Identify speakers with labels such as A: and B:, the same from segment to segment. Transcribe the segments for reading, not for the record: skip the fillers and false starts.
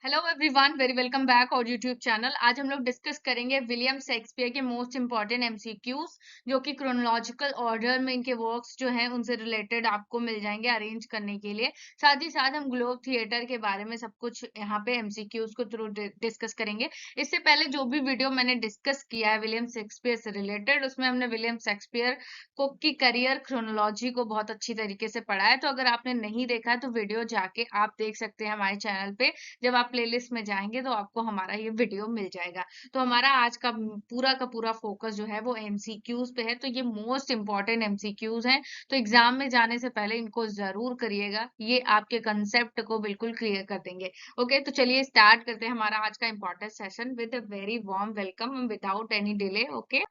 A: Hello everyone, very welcome back और YouTube channel. आज हम लोग डिस्कस करेंगे विलियम शेक्सपियर के मोस्ट इंपॉर्टेंट एमसीक्यूज, जो कि क्रोनोलॉजिकल ऑर्डर में इनके वर्क्स जो हैं उनसे रिलेटेड आपको मिल जाएंगे अरेंज करने के लिए। साथ ही साथ हम ग्लोब थिएटर के बारे में सब कुछ यहाँ पे एमसीक्यूज को थ्रू डिस्कस करेंगे। इससे पहले जो भी वीडियो मैंने डिस्कस किया है विलियम शेक्सपियर से रिलेटेड, उसमें हमने विलियम शेक्सपियर को की करियर क्रोनोलॉजी को बहुत अच्छी तरीके से पढ़ा है। तो अगर आपने नहीं देखा है तो वीडियो जाके आप देख सकते हैं हमारे चैनल पे। जब आप प्लेलिस्ट में जाएंगे तो आपको हमारा ये वीडियो मिल जाएगा। तो हमारा आज का पूरा फोकस जो है वो एमसीक्यूज पे है। तो ये मोस्ट इंपॉर्टेंट एमसीक्यूज हैं, तो एग्जाम में जाने से पहले इनको जरूर करिएगा। ये आपके कंसेप्ट को बिल्कुल क्लियर कर देंगे। ओके, तो चलिए स्टार्ट करते हैं हमारा आज का important session with a very warm welcome without any delay. Okay,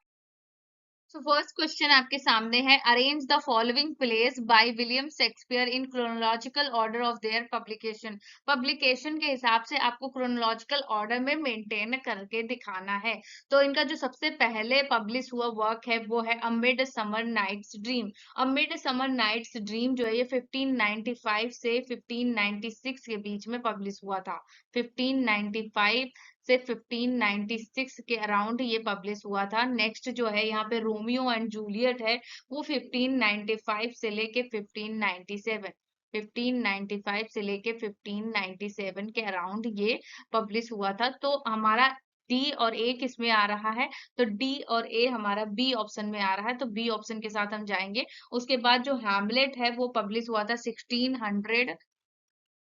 A: so first question आपके सामने है, arrange the following place by William Shakespeare in chronological order of their publication. Publication के हिसाब से आपको क्रोनोलॉजिकल ऑर्डर में मेंटेन करके दिखाना है। तो इनका जो सबसे पहले पब्लिश हुआ वर्क है वो है a midsummer night's dream. A midsummer night's dream जो है ये 1595 से 1596 के बीच में पब्लिश हुआ था। 1595 से 1596 के अराउंड ये पब्लिश हुआ था। नेक्स्ट जो है यहाँ पे रोमियो एंड जूलियट है, वो 1595 से लेके 1597, 1595 से लेके 1597 के अराउंड ये पब्लिश हुआ था। तो हमारा डी और ए किस में आ रहा है? तो डी और ए हमारा बी ऑप्शन में आ रहा है, तो बी ऑप्शन के साथ हम जाएंगे। उसके बाद जो हैमलेट है वो पब्लिश हुआ था 1600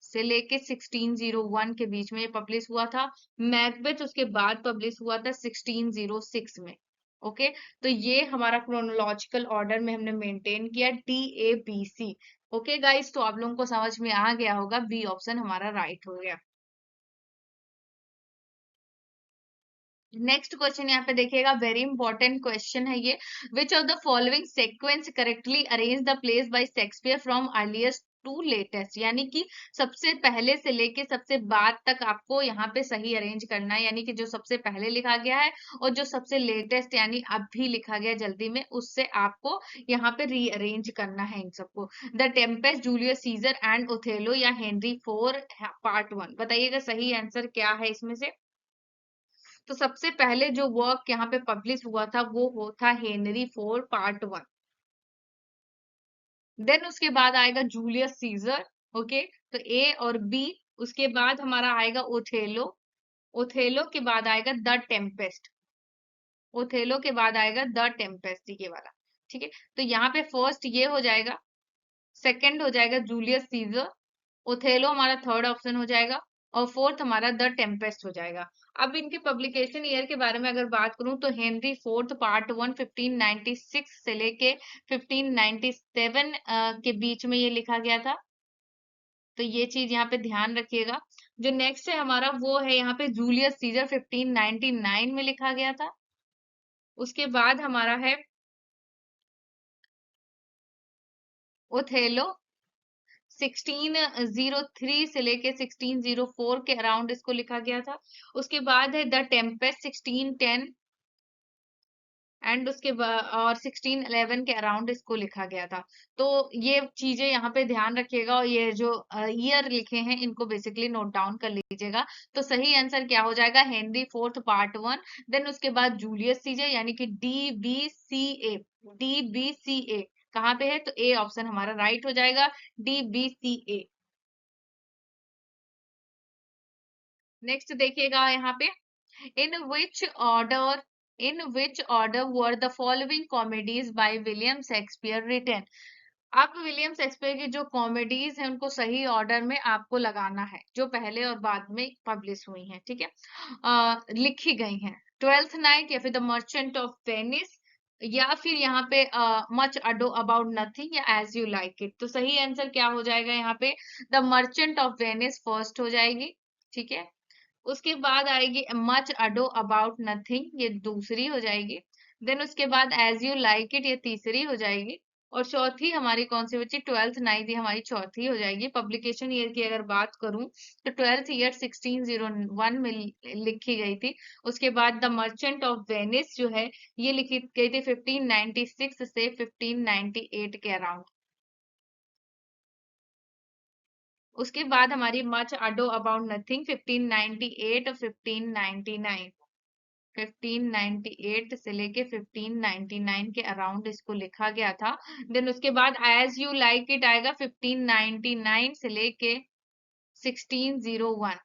A: से लेके 1601 के बीच में ये पब्लिश हुआ था। मैकबेथ उसके बाद पब्लिश हुआ था 1606 में। ओके, तो ये हमारा क्रोनोलॉजिकल ऑर्डर में हमने मेंटेन किया D A B C. Okay guys, तो आप लोगों को समझ में आ गया होगा, बी ऑप्शन हमारा राइट हो गया। नेक्स्ट क्वेश्चन यहाँ पे देखिएगा, वेरी इंपॉर्टेंट क्वेश्चन है ये। Which of the following sequence correctly arrange the plays by Shakespeare from earliest to latest, यानी कि सबसे पहले से लेके सबसे बाद तक आपको यहाँ पे सही अरेंज करना है। यानी कि जो सबसे पहले लिखा गया है और जो सबसे लेटेस्ट यानी अभी लिखा गया जल्दी में, उससे आपको यहाँ पे रीअरेंज करना है इन सबको। The Tempest, Julius seizure and Othello या हेनरी फोर पार्ट वन। बताइएगा सही आंसर क्या है इसमें से। तो सबसे पहले जो वर्क यहाँ पे पब्लिश हुआ था वो था Henry four part one. Then उसके बाद आएगा जूलियस सीजर। ओके, तो ए और बी। उसके बाद हमारा आएगा ओथेलो। ओथेलो के बाद आएगा द टेम्पेस्ट। ओथेलो के बाद आएगा द टेम्पेस्ट ये वाला। ठीक है, तो यहाँ पे फर्स्ट ये हो जाएगा, सेकंड हो जाएगा जूलियस सीजर, ओथेलो हमारा थर्ड ऑप्शन हो जाएगा, और फोर्थ हमारा द टेम्पेस्ट हो जाएगा। अब इनके पब्लिकेशन ईयर के बारे में अगर बात करूं तो हेनरी फोर्थ पार्ट वन 1596 से लेके 1597 के बीच में ये लिखा गया था। तो ये चीज यहाँ पे ध्यान रखिएगा। जो नेक्स्ट है हमारा वो है यहाँ पे जूलियस सीजर, 1599 में लिखा गया था। उसके बाद हमारा है ओथेलो, 1603 से लेके 1604 के अराउंड इसको लिखा गया था। उसके बाद है द टेम्पेस्ट 1610, एंड उसके बाद और 1611 के अराउंड इसको लिखा गया था। तो ये चीजें यहाँ पे ध्यान रखिएगा, और ये जो ईयर लिखे हैं इनको बेसिकली नोट डाउन कर लीजिएगा। तो सही आंसर क्या हो जाएगा? Henry fourth part one. Then उसके बाद जूलियस सीजर, यानी कि D B C A. D B C A कहाँ पे है? तो ए ऑप्शन हमारा राइट हो जाएगा, D B C A. Next देखिएगा यहाँ पे, in which order in which order were the following comedies by William Shakespeare written. अब विलियम शेक्सपियर की जो कॉमेडीज हैं उनको सही ऑर्डर में आपको लगाना है, जो पहले और बाद में पब्लिश हुई हैं। ठीक है, लिखी गई हैं। ट्वेल्थ नाइट, या फिर द मर्चेंट ऑफ वेनिस, या फिर यहाँ पे मच अडो अबाउट नथिंग, या एज यू लाइक इट। तो सही आंसर क्या हो जाएगा यहाँ पे? The merchant of Venice first हो जाएगी। ठीक है, उसके बाद आएगी मच अडो अबाउट नथिंग, ये दूसरी हो जाएगी। देन उसके बाद एज यू लाइक इट, ये तीसरी हो जाएगी। और चौथी हमारी कौन सी बची? ट्वेल्थ नाइट, ये हमारी चौथी हो जाएगी। पब्लिकेशन ईयर की अगर बात करूं तो ट्वेल्थ ईयर 1601 में लिखी गई थी। उसके बाद द मर्चेंट ऑफ वेनिस जो है ये लिखी गई थी 1596 से 1598 के अराउंड। उसके बाद हमारी मच अडो अबाउट नथिंग 1598 1599, 1598 से लेके 1599 के अराउंड इसको लिखा गया था। देन उसके बाद एज यू लाइक इट आएगा 1599 से लेके 1601।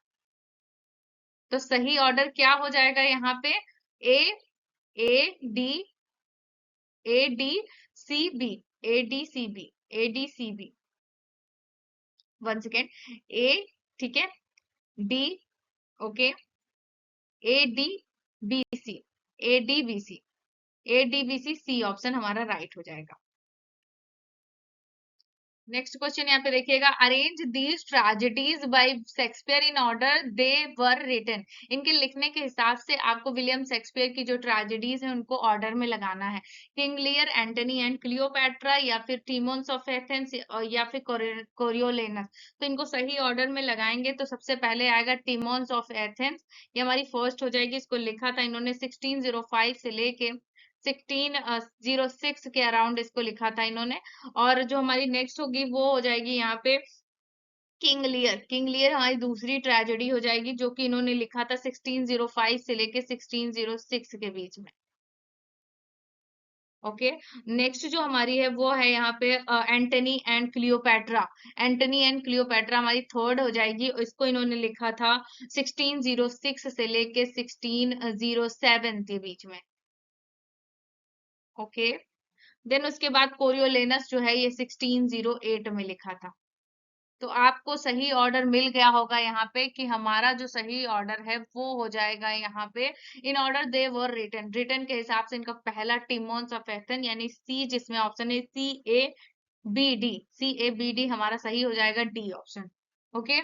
A: तो सही ऑर्डर क्या हो जाएगा यहाँ पे? A A D A D C B, A D C B, A D C B. One second, A, ठीक है, D, okay, A D B C, A D B C, A D B C, C option हमारा right हो जाएगा। Next question यहाँ पे देखिएगा, arrange these tragedies by Shakespeare in order they were written. इनके लिखने के हिसाब से आपको विलियम शेक्सपियर की जो ट्रेजेडीज है उनको ऑर्डर में लगाना है। King Lear, Antony and Cleopatra, या फिर टीमोन्स ऑफ एथेंस, या फिर कोरियोलेनस। तो इनको सही ऑर्डर में लगाएंगे तो सबसे पहले आएगा टीमोन्स ऑफ एथेंस, ये हमारी फर्स्ट हो जाएगी। इसको लिखा था इन्होंने 1605 से लेके 1606 के अराउंड इसको लिखा था इन्होंने। और जो हमारी नेक्स्ट होगी वो हो जाएगी यहाँ पे किंग लियर। किंग लियर हमारी दूसरी ट्रेजेडी हो जाएगी जो कि इन्होंने लिखा था 1605 से लेके 1606 के बीच में। ओके, नेक्स्ट जो हमारी है वो है यहाँ पे Antony and Cleopatra. Antony and Cleopatra हमारी थर्ड हो जाएगी। इसको इन्होंने लिखा था 1606 से लेके 1607 के बीच में। ओके, देन उसके बाद कोरियोलेनस जो है ये 1608 में लिखा था। तो आपको सही ऑर्डर मिल गया होगा यहाँ पे कि हमारा जो सही ऑर्डर है वो हो जाएगा यहाँ पे in order they were written. Written के हिसाब से इनका पहला टिमोन्स ऑफ एथेंस यानी सी, जिसमें ऑप्शन है C A B D, C A B D हमारा सही हो जाएगा डी ऑप्शन। ओके,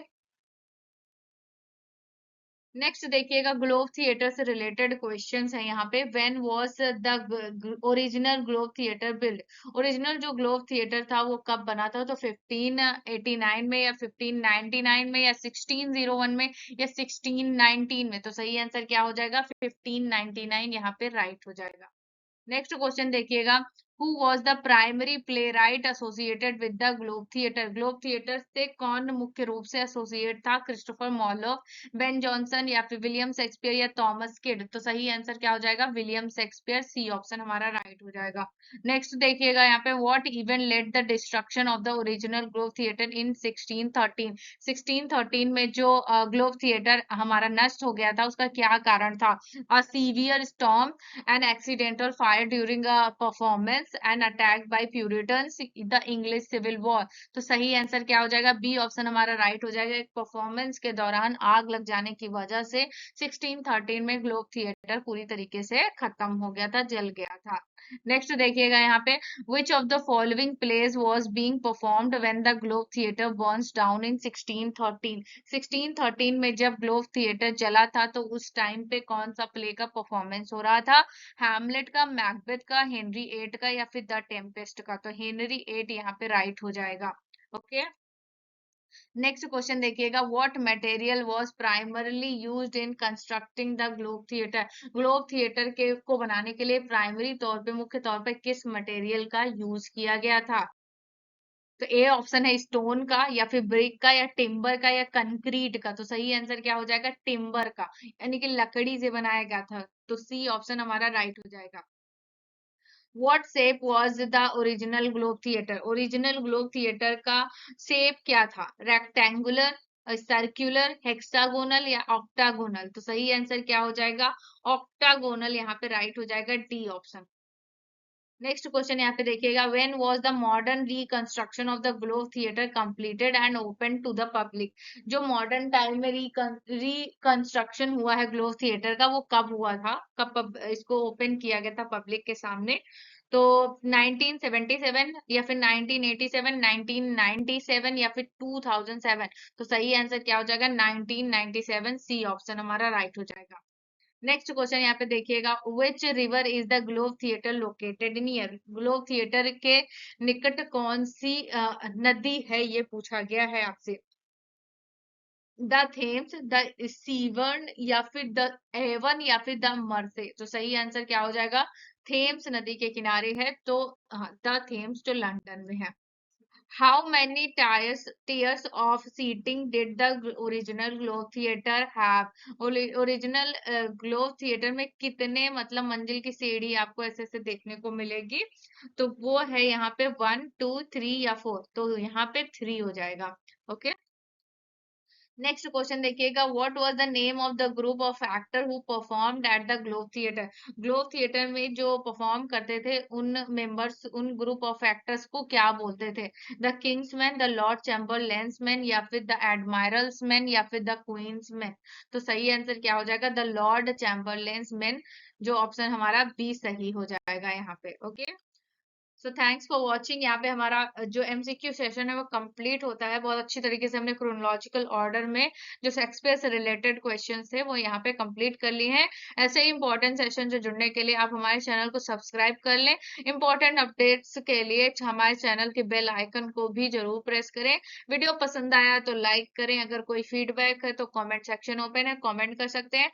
A: नेक्स्ट देखिएगा, ग्लोब थिएटर से रिलेटेड क्वेश्चंस है यहाँ पे। When was the original Globe theatre build? Original जो ग्लोब थिएटर था वो कब बना था? तो 1589 में, या 1599 में, या 1601 में, या 1619 में। तो सही आंसर क्या हो जाएगा? 1599 यहाँ पे राइट हो जाएगा। नेक्स्ट क्वेश्चन देखिएगा, who was the primary play right associated with the Globe theatre? Globe theatre से कौन मुख्य रूप से एसोसिएट था? क्रिस्टोफर मॉर्लो, बेन जॉनसन, या फिर विलियम शेक्सपियर, या थॉमस किड। तो सही आंसर क्या हो जाएगा? विलियम शेक्सपियर, सी ऑप्शन हमारा राइट हो जाएगा। नेक्स्ट देखिएगा यहाँ पे, what event led the destruction of the original Globe Theatre in 1613? 1613 में जो ग्लोब थिएटर हमारा नष्ट हो गया था उसका क्या कारण था? A severe storm, an accidental fire during a performance, an attack by Puritans, the English Civil War। तो सही आंसर क्या हो जाएगा? बी ऑप्शन हमारा राइट हो जाएगा। एक परफॉर्मेंस के दौरान आग लग जाने की वजह से 1613 में ग्लोब थिएटर पूरी तरीके से खत्म हो गया था, जल गया था। नेक्स्ट देखिएगा यहाँ पे, which of the following plays was being performed when the Globe Theatre burns down in 1613? 1613 में जब ग्लोब थिएटर जला था तो उस टाइम पे कौन सा प्ले का परफॉर्मेंस हो रहा था? हैमलेट का, मैकबेथ का, हेनरी एट का, या फिर द टेम्पेस्ट का। तो हेनरी एट यहाँ पे राइट हो जाएगा। ओके, नेक्स्ट क्वेश्चन देखिएगा, what material was primarily used in constructing the Globe theatre? Globe theatre के को बनाने के लिए प्राइमरी तौर पे, मुख्य तौर पे किस मटेरियल का यूज किया गया था? तो ए ऑप्शन है स्टोन का, या फिर ब्रिक का, या टिम्बर का, या कंक्रीट का। तो सही आंसर क्या हो जाएगा? टिम्बर का, यानी कि लकड़ी से बनाया गया था। तो सी ऑप्शन हमारा राइट हो जाएगा। What shape was the original Globe Theatre? Original Globe theatre का शेप क्या था? रेक्टेंगुलर, सर्कुलर, हेक्सागोनल, या ऑक्टागोनल। तो सही आंसर क्या हो जाएगा? ऑक्टागोनल यहाँ पे राइट हो जाएगा, डी ऑप्शन। नेक्स्ट क्वेश्चन यहाँ पे देखिएगा, when was the modern reconstruction of the Globe Theatre completed and open to the public? जो मॉडर्न टाइम में रिकंस्ट्रक्शन हुआ है ग्लोब थिएटर का वो कब हुआ था? कब इसको ओपन किया गया था पब्लिक के सामने? तो 1977, या फिर 1987, 1997, या फिर 2007। तो सही आंसर क्या हो जाएगा? 1997, सी ऑप्शन हमारा राइट हो जाएगा। नेक्स्ट क्वेश्चन यहाँ पे देखिएगा, which river is the Globe theatre located near? Globe theatre के निकट कौन सी नदी है, ये पूछा गया है आपसे। द थेम्स, द सीवर्न, या फिर द एवन, या फिर द मर्से। तो सही आंसर क्या हो जाएगा? थेम्स नदी के किनारे है। तो द थेम्स जो लंदन में है। How many tiers of seating did the original Globe Theatre have? Original Globe theatre में कितने मतलब मंजिल की सीढ़ी आपको ऐसे ऐसे देखने को मिलेगी? तो वो है यहाँ पे 1 2 3 या 4, तो यहाँ पे 3 हो जाएगा। ओके, नेक्स्ट क्वेश्चन देखिएगा, what was the name of the group of actor who performed at the Globe theatre? Globe theatre में जो परफॉर्म करते थे उन मेंबर्स, उन ग्रुप ऑफ एक्टर्स को क्या बोलते थे? The Kingsman, the Lord Chamberlain's man, या फिर द एडमायरल्स मैन, या फिर द क्वींस मैन? तो सही आंसर क्या हो जाएगा? द लॉर्ड चैम्बरलेन्स मैन, जो ऑप्शन हमारा बी सही हो जाएगा यहाँ पे। Okay, so thanks for watching. यहाँ पे हमारा जो एमसीक्यू सेशन है वो कंप्लीट होता है। बहुत अच्छी तरीके से हमने क्रोनोलॉजिकल ऑर्डर में जो शेक्सपियर से रिलेटेड क्वेश्चंस थे वो यहाँ पे कंप्लीट कर लिए हैं। ऐसे ही इंपॉर्टेंट सेशन से जुड़ने के लिए आप हमारे चैनल को सब्सक्राइब कर लें। इंपॉर्टेंट अपडेट्स के लिए हमारे चैनल के बेल आइकन को भी जरूर प्रेस करें। वीडियो पसंद आया तो लाइक करें। अगर कोई फीडबैक है तो कॉमेंट सेक्शन ओपन है, कॉमेंट कर सकते हैं।